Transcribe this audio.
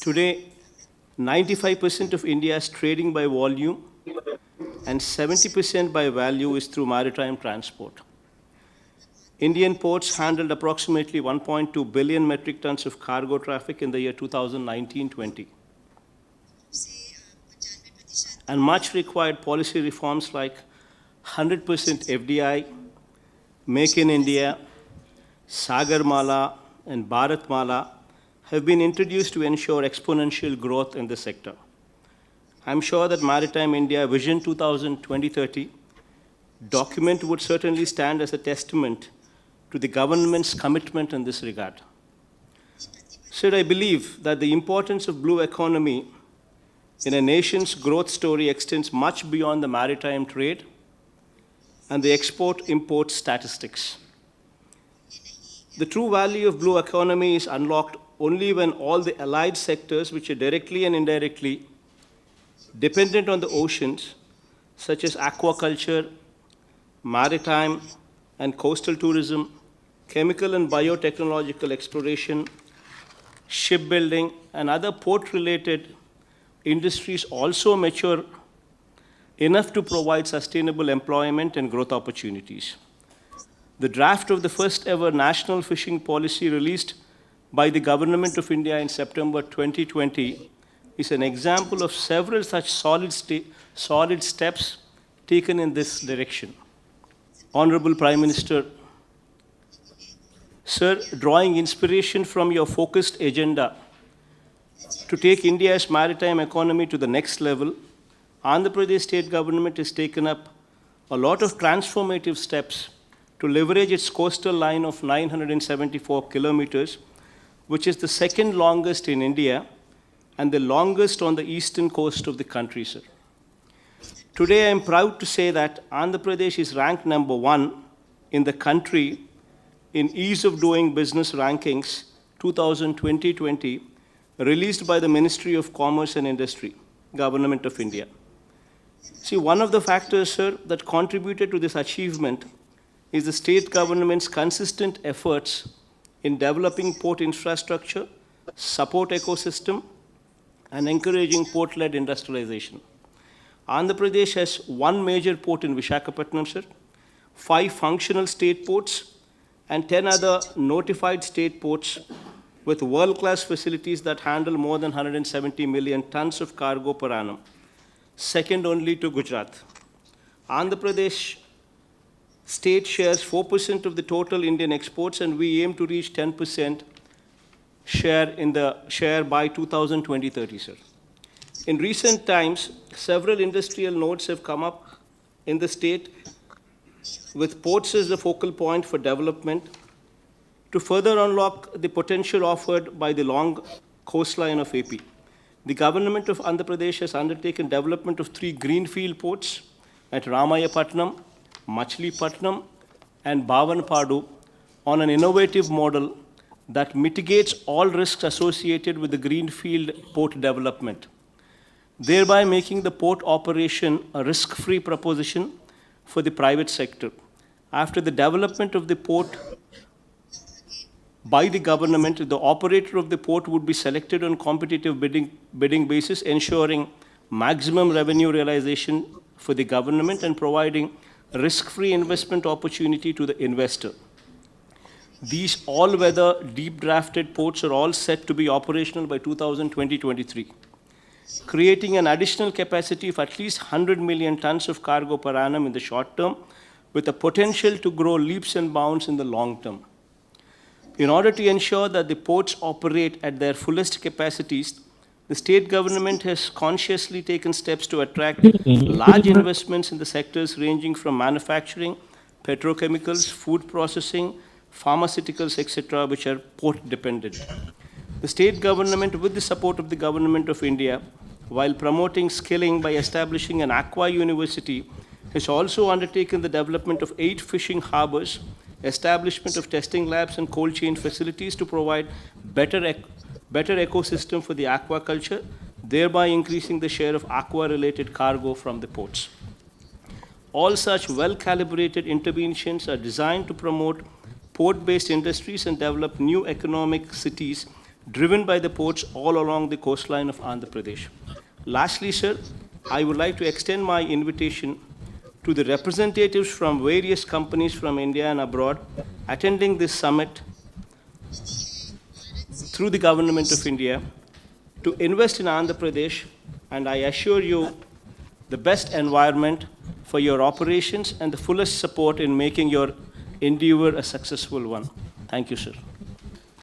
Today, 95% of India's trading by volume and 70% by value is through maritime transport. Indian ports handled approximately 1.2 billion metric tons of cargo traffic in the year 2019-20. And much required policy reforms like 100% FDI, Make in India, Sagarmala, and Bharatmala have been introduced to ensure exponential growth in the sector. I'm sure that Maritime India Vision 2030 document would certainly stand as a testament to the government's commitment in this regard. Sir, I believe that the importance of blue economy in a nation's growth story extends much beyond the maritime trade and the export-import statistics. The true value of blue economy is unlocked only when all the allied sectors, which are directly and indirectly dependent on the oceans, such as aquaculture, maritime and coastal tourism, chemical and biotechnological exploration, shipbuilding, and other port-related industries also mature enough to provide sustainable employment and growth opportunities. The draft of the first ever national fishing policy released by the Government of India in September 2020 is an example of several such solid steps taken in this direction. Honorable Prime Minister, Sir, drawing inspiration from your focused agenda to take India's maritime economy to the next level, Andhra Pradesh state government has taken up a lot of transformative steps to leverage its coastal line of 974 kilometers, which is the second longest in India and the longest on the eastern coast of the country, sir. Today, I am proud to say that Andhra Pradesh is ranked number 1 in the country in Ease of Doing Business Rankings 2020, released by the Ministry of Commerce and Industry, Government of India. See, one of the factors, sir, that contributed to this achievement is the state government's consistent efforts in developing port infrastructure, support ecosystem, and encouraging port-led industrialization. Andhra Pradesh has one major port in Visakhapatnam, sir, 5 functional state ports, and 10 other notified state ports with world-class facilities that handle more than 170 million tons of cargo per annum, second only to Gujarat. Andhra Pradesh state shares 4% of the total Indian exports, and we aim to reach 10% share by 2020-30, sir. In recent times, several industrial nodes have come up in the state with ports as the focal point for development to further unlock the potential offered by the long coastline of AP. The government of Andhra Pradesh has undertaken development of 3 greenfield ports at Ramayapatnam, Machilipatnam, and Bhavanpadu on an innovative model that mitigates all risks associated with the greenfield port development, thereby making the port operation a risk-free proposition for the private sector. After the development of the port by the government, the operator of the port would be selected on competitive bidding basis, ensuring maximum revenue realization for the government and providing risk-free investment opportunity to the investor. These all-weather, deep-drafted ports are all set to be operational by 2020-23, creating an additional capacity of at least 100 million tons of cargo per annum in the short term, with the potential to grow leaps and bounds in the long term. In order to ensure that the ports operate at their fullest capacities, the state government has consciously taken steps to attract large investments in the sectors ranging from manufacturing, petrochemicals, food processing, pharmaceuticals, etc., which are port dependent. The state government, with the support of the Government of India, while promoting skilling by establishing an aqua university, has also undertaken the development of 8 fishing harbors, establishment of testing labs and cold chain facilities to provide better ecosystem for the aquaculture, thereby increasing the share of aqua-related cargo from the ports. All such well-calibrated interventions are designed to promote port-based industries and develop new economic cities driven by the ports all along the coastline of Andhra Pradesh. Lastly, sir, I would like to extend my invitation to the representatives from various companies from India and abroad attending this summit through the Government of India to invest in Andhra Pradesh, and I assure you the best environment for your operations and the fullest support in making your endeavor a successful one. Thank you, sir.